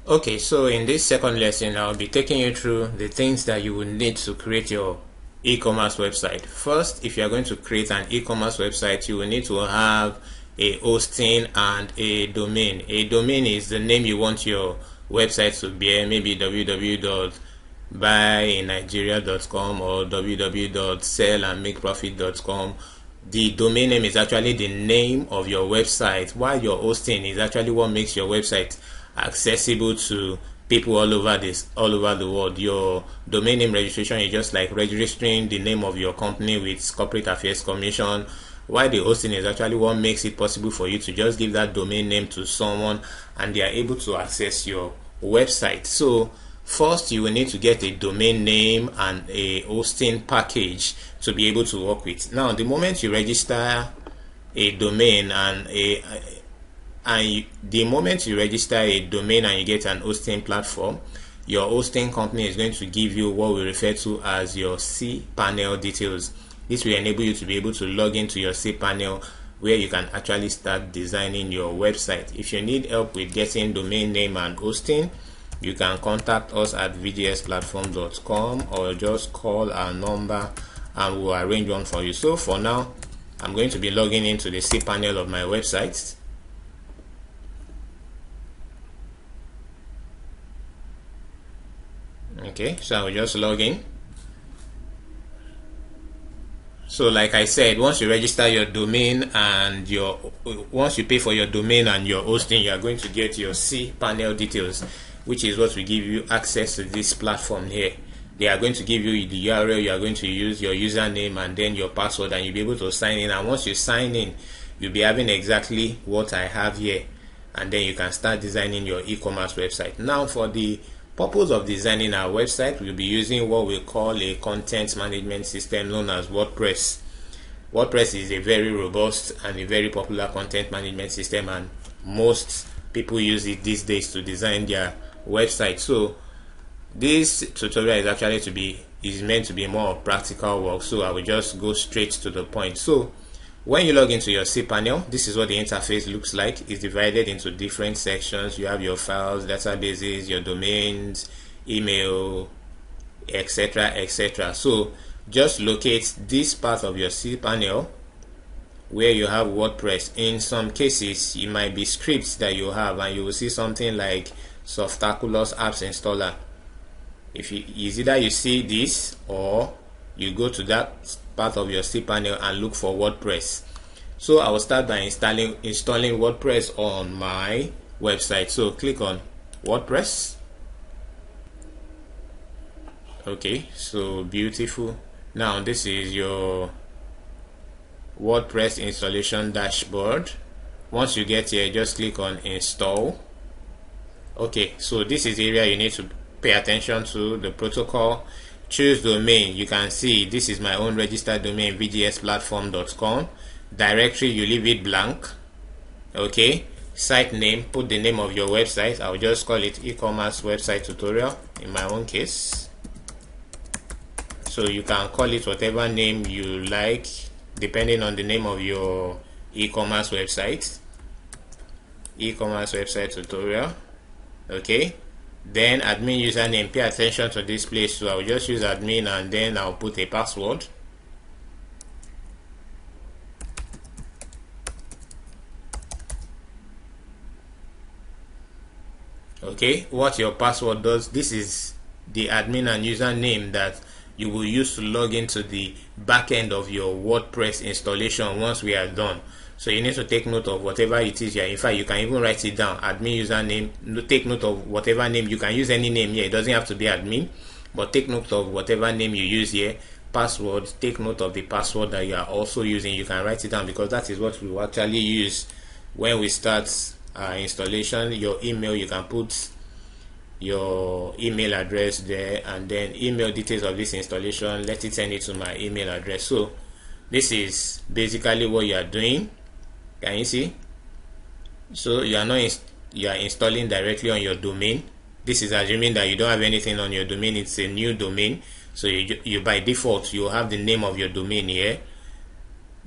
Okay, so in this second lesson, I'll be taking you through the things that you will need to create your e-commerce website. First, if you are going to create an e-commerce website, you will need to have a hosting and a domain. A domain is the name you want your website to bear, maybe www.buyinnigeria.com or www.sellandmakeprofit.com. The domain name is actually the name of your website, while your hosting is actually what makes your website accessible to people all over the world. Your domain name registration is just like registering the name of your company with Corporate Affairs Commission, while the hosting is actually what makes it possible for you to just give that domain name to someone and they are able to access your website. So first, you will need to get a domain name and a hosting package to be able to work with. Now, the moment you register a domain and the moment you register a domain and you get an hosting platform, your hosting company is going to give you what we refer to as your cPanel details. This will enable you to be able to log into your cPanel where you can actually start designing your website. If you need help with getting domain name and hosting, you can contact us at vgsplatform.com or just call our number and we'll arrange one for you. So for now, I'm going to be logging into the cPanel of my website. Okay, so I will just log in. So like I said, once you register your domain and once you pay for your domain and your hosting, you are going to get your cPanel details, which is what will give you access to this platform here. They are going to give you the URL, you are going to use your username and then your password, and you'll be able to sign in. And once you sign in, you'll be having exactly what I have here, and then you can start designing your e-commerce website. Now, for the purpose of designing our website, we'll be using what we call a content management system known as Wordpress. Wordpress is a very robust and a very popular content management system, and most people use it these days to design their website. So this tutorial is actually meant to be more of practical work, so I will just go straight to the point. So when you log into your cPanel, this is what the interface looks like. It's divided into different sections. You have your files, databases, your domains, email, etc., etc. So just locate this part of your cPanel where you have WordPress. In some cases, it might be scripts that you have, and you will see something like Softaculous Apps Installer. It's either you see this or you go to that part of your cPanel and look for WordPress. So I will start by installing WordPress on my website. So click on WordPress. Okay, so beautiful. Now this is your WordPress installation dashboard. Once you get here, just click on install. Okay, so this is the area you need to pay attention to. The protocol, choose domain. You can see this is my own registered domain, vgsplatform.com. Directory, you leave it blank. Okay, site name, put the name of your website. I'll just call it e-commerce website tutorial in my own case. So you can call it whatever name you like depending on the name of your e-commerce website. E-commerce website tutorial. Okay, then admin username, pay attention to this place. So I'll just use admin and then I'll put a password. Okay, what your password does, this is the admin and username that you will use to log into the back end of your WordPress installation once we are done. So you need to take note of whatever it is here. In fact, you can even write it down. Admin username. Take note of whatever name. You can use any name here. It doesn't have to be admin, but take note of whatever name you use here. Password. Take note of the password that you are also using. You can write it down because that is what we will actually use when we start installation. Your email, you can put your email address there, and then email details of this installation. Let it send it to my email address. So this is basically what you are doing. Can you see? So you are installing directly on your domain. This is assuming that you don't have anything on your domain. It's a new domain, so you by default you have the name of your domain here,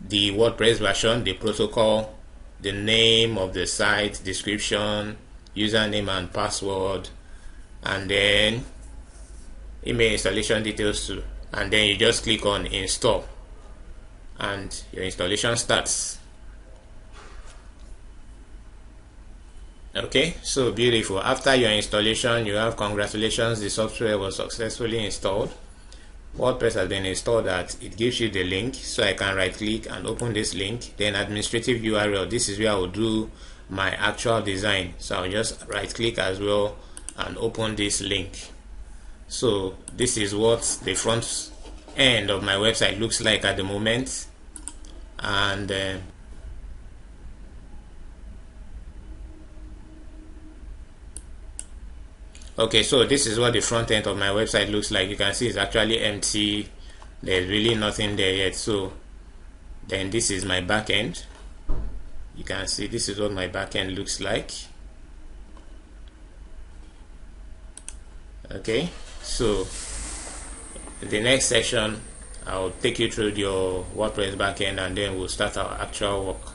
the WordPress version, the protocol, the name of the site, description, username and password, and then email installation details too, and then you just click on install and your installation starts. Okay, so beautiful. After your installation, you have congratulations, the software was successfully installed. WordPress has been installed. That it gives you the link, so I can right click and open this link. Then administrative URL, this is where I will do my actual design, so I'll just right click as well and open this link. So this is what the front end of my website looks like at the moment. And okay, so this is what the front end of my website looks like. You can see it's actually empty, there's really nothing there yet. So then this is my back end. You can see this is what my back end looks like. Okay, so the next section I'll take you through your WordPress backend, and then we'll start our actual work.